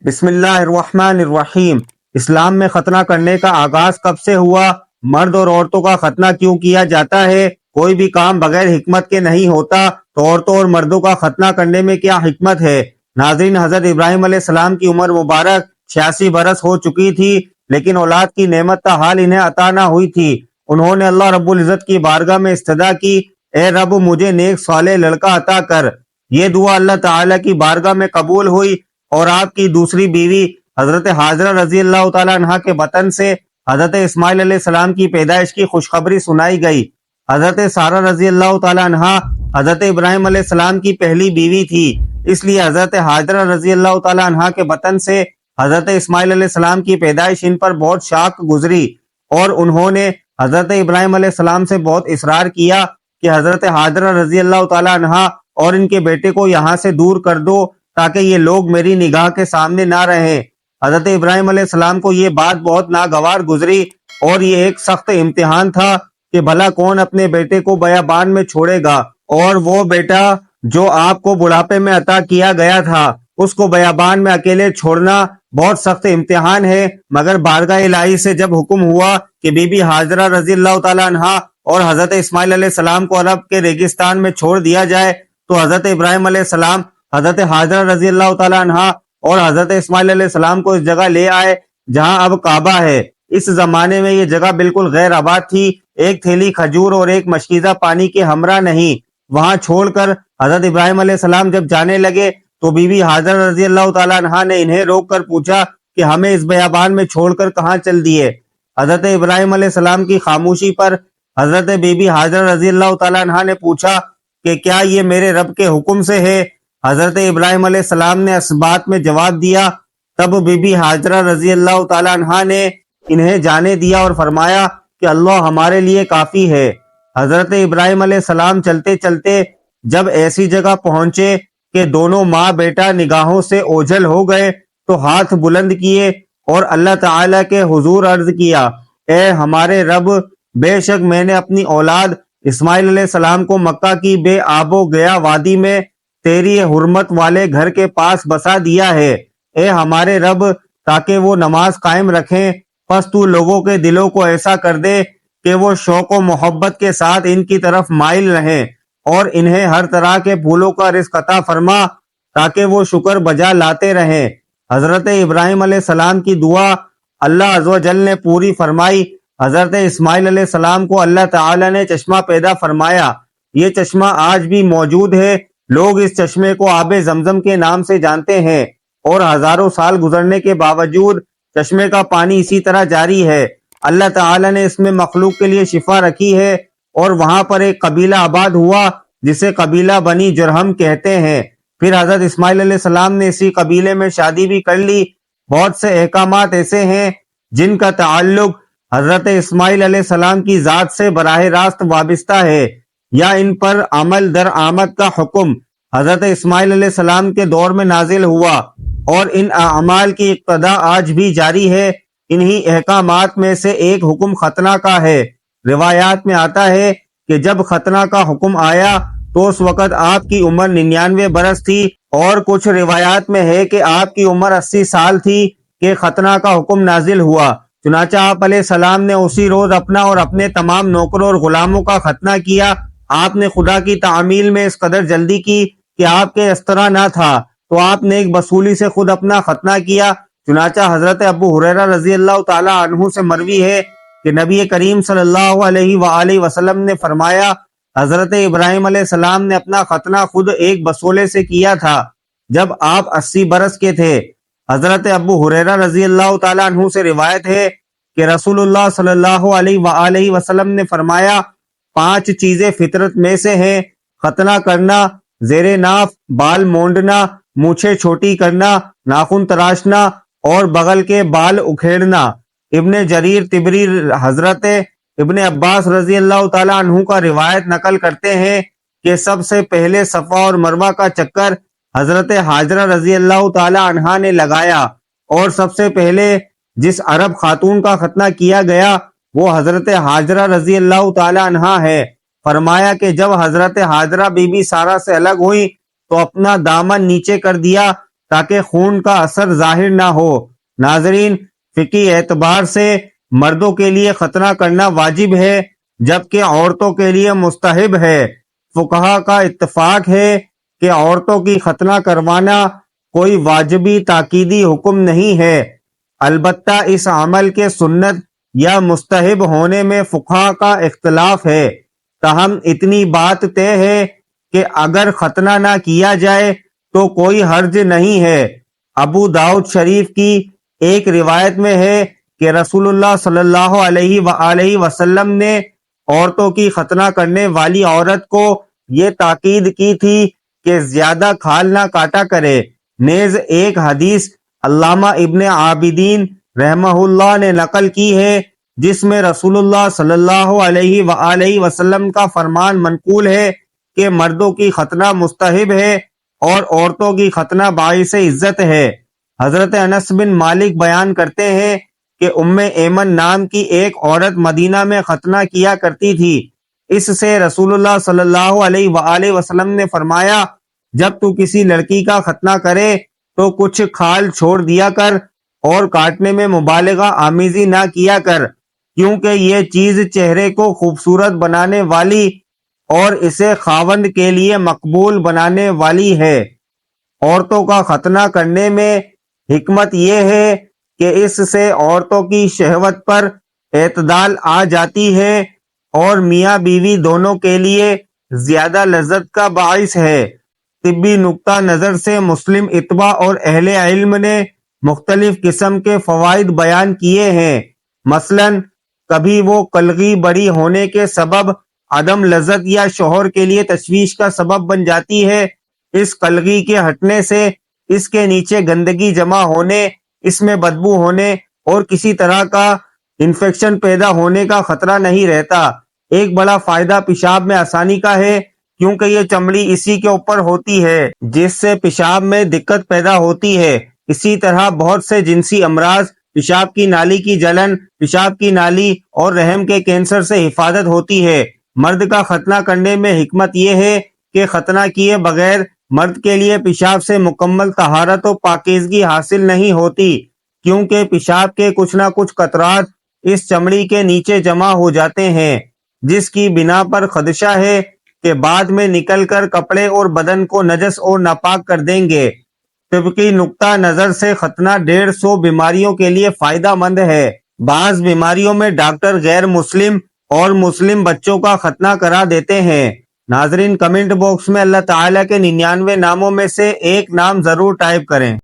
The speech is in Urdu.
بسم اللہ الرحمن الرحیم۔ اسلام میں ختنہ کرنے کا آغاز کب سے ہوا؟ مرد اور عورتوں کا ختنہ کیوں کیا جاتا ہے؟ کوئی بھی کام بغیر حکمت کے نہیں ہوتا، تو عورتوں اور مردوں کا ختنہ کرنے میں کیا حکمت ہے؟ ناظرین، حضرت ابراہیم علیہ السلام کی عمر مبارک 86 برس ہو چکی تھی، لیکن اولاد کی نعمت تا حال انہیں عطا نہ ہوئی تھی۔ انہوں نے اللہ رب العزت کی بارگاہ میں استدعا کی، اے رب مجھے نیک صالح لڑکا عطا کر۔ یہ دعا اللہ تعالیٰ کی بارگاہ میں قبول ہوئی اور آپ کی دوسری بیوی حضرت حاجرہ رضی اللہ تعالیٰ عنہ کے بطن سے حضرت اسماعیل علیہ السلام کی پیدائش کی خوشخبری سنائی گئی۔ حضرت سارہ رضی اللہ تعالیٰ عنہ حضرت ابراہیم علیہ السلام کی پہلی بیوی تھی، اس لیے حضرت حاجرہ رضی اللہ تعالیٰ عنہ کے بطن سے حضرت اسماعیل علیہ السلام کی پیدائش ان پر بہت شاق گزری، اور انہوں نے حضرت ابراہیم علیہ السلام سے بہت اصرار کیا کہ حضرت حاجرہ رضی اللہ تعالیٰ عنہ اور ان کے بیٹے کو یہاں سے دور کر دو تاکہ یہ لوگ میری نگاہ کے سامنے نہ رہیں۔ حضرت ابراہیم علیہ السلام کو یہ بات بہت ناگوار گزری، اور یہ ایک سخت امتحان تھا کہ بھلا کون اپنے بیٹے کو بیابان میں چھوڑے گا، اور وہ بیٹا جو آپ کو بڑھاپے میں عطا کیا گیا تھا اس کو بیابان میں اکیلے چھوڑنا بہت سخت امتحان ہے۔ مگر بارگاہ الہی سے جب حکم ہوا کہ بی بی حاجرہ رضی اللہ تعالیٰ عنہ اور حضرت اسماعیل علیہ السلام کو عرب کے ریگستان میں چھوڑ دیا جائے، تو حضرت ابراہیم علیہ السلام حضرت حاجرہ رضی اللہ تعالیٰ عنہ اور حضرت اسماعیل علیہ السلام کو اس جگہ لے آئے جہاں اب کعبہ ہے۔ اس زمانے میں یہ جگہ بالکل غیر آباد تھی، ایک تھیلی کھجور اور ایک مشکیزہ پانی کے ہمراہ نہیں۔ وہاں چھوڑ کر حضرت ابراہیم علیہ السلام جب جانے لگے تو بی بی حاجرہ رضی اللہ تعالیٰ عنہ نے انہیں روک کر پوچھا کہ ہمیں اس بیابان میں چھوڑ کر کہاں چل دیے؟ حضرت ابراہیم علیہ السلام کی خاموشی پر حضرت بی بی حاجرہ رضی اللہ تعالیٰ عنہ نے پوچھا کہ کیا یہ میرے رب کے حکم سے ہے؟ حضرت ابراہیم علیہ السلام نے اس بات میں جواب دیا۔ تب بی بی حاجرہ رضی اللہ تعالیٰ عنہ نے انہیں جانے دیا اور فرمایا کہ اللہ ہمارے لیے کافی ہے۔ حضرت ابراہیم علیہ السلام چلتے چلتے جب ایسی جگہ پہنچے کہ دونوں ماں بیٹا نگاہوں سے اوجھل ہو گئے، تو ہاتھ بلند کیے اور اللہ تعالیٰ کے حضور عرض کیا، اے ہمارے رب، بے شک میں نے اپنی اولاد اسماعیل علیہ السلام کو مکہ کی بے آب و گیا وادی میں تیری حرمت والے گھر کے پاس بسا دیا ہے۔ اے ہمارے رب، تاکہ وہ نماز قائم رکھیں، پس تو لوگوں کے دلوں کو ایسا کر دے کہ وہ شوق و محبت کے ساتھ ان کی طرف مائل رہیں، اور انہیں ہر طرح کے پھولوں کا رزق عطا فرما تاکہ وہ شکر بجا لاتے رہیں۔ حضرت ابراہیم علیہ السلام کی دعا اللہ عز و جل نے پوری فرمائی۔ حضرت اسماعیل علیہ السلام کو اللہ تعالی نے چشمہ پیدا فرمایا۔ یہ چشمہ آج بھی موجود ہے، لوگ اس چشمے کو آب زمزم کے نام سے جانتے ہیں، اور ہزاروں سال گزرنے کے باوجود چشمے کا پانی اسی طرح جاری ہے۔ اللہ تعالی نے اس میں مخلوق کے لیے شفا رکھی ہے، اور وہاں پر ایک قبیلہ آباد ہوا جسے قبیلہ بنی جرہم کہتے ہیں۔ پھر حضرت اسماعیل علیہ السلام نے اسی قبیلے میں شادی بھی کر لی۔ بہت سے احکامات ایسے ہیں جن کا تعلق حضرت اسماعیل علیہ السلام کی ذات سے براہ راست وابستہ ہے، یا ان پر عمل در آمد کا حکم حضرت اسماعیل علیہ السلام کے دور میں نازل ہوا، اور ان اعمال کی ابتدا آج بھی جاری ہے۔ انہی احکامات میں سے ایک حکم ختنہ کا ہے۔ روایات میں آتا ہے کہ جب ختنہ کا حکم آیا تو اس وقت آپ کی عمر 99 برس تھی، اور کچھ روایات میں ہے کہ آپ کی عمر 80 سال تھی کہ ختنہ کا حکم نازل ہوا۔ چنانچہ آپ علیہ السلام نے اسی روز اپنا اور اپنے تمام نوکروں اور غلاموں کا ختنہ کیا۔ آپ نے خدا کی تعمیل میں اس قدر جلدی کی کہ آپ کے اس طرح نہ تھا، تو آپ نے ایک بصولی سے خود اپنا ختنہ کیا۔ چنانچہ حضرت ابو ہریرہ رضی اللہ تعالیٰ عنہ سے مروی ہے کہ نبی کریم صلی اللہ علیہ وآلہ وسلم نے فرمایا، حضرت ابراہیم علیہ السلام نے اپنا ختنہ خود ایک بصولے سے کیا تھا جب آپ 80 برس کے تھے۔ حضرت ابو ہریرہ رضی اللہ تعالیٰ عنہ سے روایت ہے کہ رسول اللہ صلی اللہ علیہ وآلہ وسلم نے فرمایا، 5 چیزیں فطرت میں سے ہیں: ختنہ کرنا، زیر ناف بال مونڈنا، مونچھیں چھوٹی کرنا، ناخن تراشنا، اور بغل کے بال اکھیڑنا۔ ابن جریر طبری حضرت ابن عباس رضی اللہ تعالیٰ عنہ کا روایت نقل کرتے ہیں کہ سب سے پہلے صفا اور مروہ کا چکر حضرت حاجرہ رضی اللہ تعالیٰ عنہ نے لگایا، اور سب سے پہلے جس عرب خاتون کا ختنہ کیا گیا وہ حضرت حاجرہ رضی اللہ تعالیٰ عنہ ہے۔ فرمایا کہ جب حضرت حاجرہ بی بی سارہ سے الگ ہوئی تو اپنا دامن نیچے کر دیا تاکہ خون کا اثر ظاہر نہ ہو۔ ناظرین، فقہی اعتبار سے مردوں کے لیے ختنہ کرنا واجب ہے جبکہ عورتوں کے لیے مستحب ہے۔ فقہا کا اتفاق ہے کہ عورتوں کی ختنہ کروانا کوئی واجبی تاکیدی حکم نہیں ہے، البتہ اس عمل کے سنت یا مستحب ہونے میں فقہا کا اختلاف ہے۔ تاہم اتنی بات طے ہے کہ اگر ختنہ نہ کیا جائے تو کوئی حرج نہیں ہے۔ ابو داؤد شریف کی ایک روایت میں ہے کہ رسول اللہ صلی اللہ علیہ وآلہ وسلم نے عورتوں کی ختنہ کرنے والی عورت کو یہ تاکید کی تھی کہ زیادہ کھال نہ کاٹا کرے۔ نیز ایک حدیث علامہ ابن عابدین رحمہ اللہ نے نقل کی ہے جس میں رسول اللہ صلی اللہ علیہ وآلہ وسلم کا فرمان منقول ہے کہ مردوں کی ختنہ مستحب ہے اور عورتوں کی ختنہ باعث عزت ہے۔ حضرت انس بن مالک بیان کرتے ہیں کہ ام ایمن نام کی ایک عورت مدینہ میں ختنہ کیا کرتی تھی۔ اس سے رسول اللہ صلی اللہ علیہ وآلہ وسلم نے فرمایا، جب تو کسی لڑکی کا ختنہ کرے تو کچھ کھال چھوڑ دیا کر اور کاٹنے میں مبالغہ آمیزی نہ کیا کر، کیونکہ یہ چیز چہرے کو خوبصورت بنانے والی اور اسے خاوند کے لیے مقبول بنانے والی ہے۔ عورتوں کا ختنہ کرنے میں حکمت یہ ہے کہ اس سے عورتوں کی شہوت پر اعتدال آ جاتی ہے اور میاں بیوی دونوں کے لیے زیادہ لذت کا باعث ہے۔ طبی نقطہ نظر سے مسلم اتباع اور اہل علم نے مختلف قسم کے فوائد بیان کیے ہیں۔ مثلاً کبھی وہ کلغی بڑی ہونے کے سبب عدم لذت یا شوہر کے لیے تشویش کا سبب بن جاتی ہے۔ اس کلغی کے ہٹنے سے اس کے نیچے گندگی جمع ہونے، اس میں بدبو ہونے اور کسی طرح کا انفیکشن پیدا ہونے کا خطرہ نہیں رہتا۔ ایک بڑا فائدہ پیشاب میں آسانی کا ہے کیونکہ یہ چمڑی اسی کے اوپر ہوتی ہے جس سے پیشاب میں دقت پیدا ہوتی ہے۔ اسی طرح بہت سے جنسی امراض، پیشاب کی نالی کی جلن، پیشاب کی نالی اور رحم کے کینسر سے حفاظت ہوتی ہے۔ مرد کا ختنہ کرنے میں حکمت یہ ہے کہ ختنہ کیے بغیر مرد کے لیے پیشاب سے مکمل طہارت و پاکیزگی حاصل نہیں ہوتی، کیونکہ پیشاب کے کچھ نہ کچھ قطرات اس چمڑی کے نیچے جمع ہو جاتے ہیں، جس کی بنا پر خدشہ ہے کہ بعد میں نکل کر کپڑے اور بدن کو نجس اور ناپاک کر دیں گے۔ طبی نقطہ نظر سے ختنہ 150 بیماریوں کے لیے فائدہ مند ہے۔ بعض بیماریوں میں ڈاکٹر غیر مسلم اور مسلم بچوں کا ختنہ کرا دیتے ہیں۔ ناظرین، کمنٹ باکس میں اللہ تعالیٰ کے 99 ناموں میں سے ایک نام ضرور ٹائپ کریں۔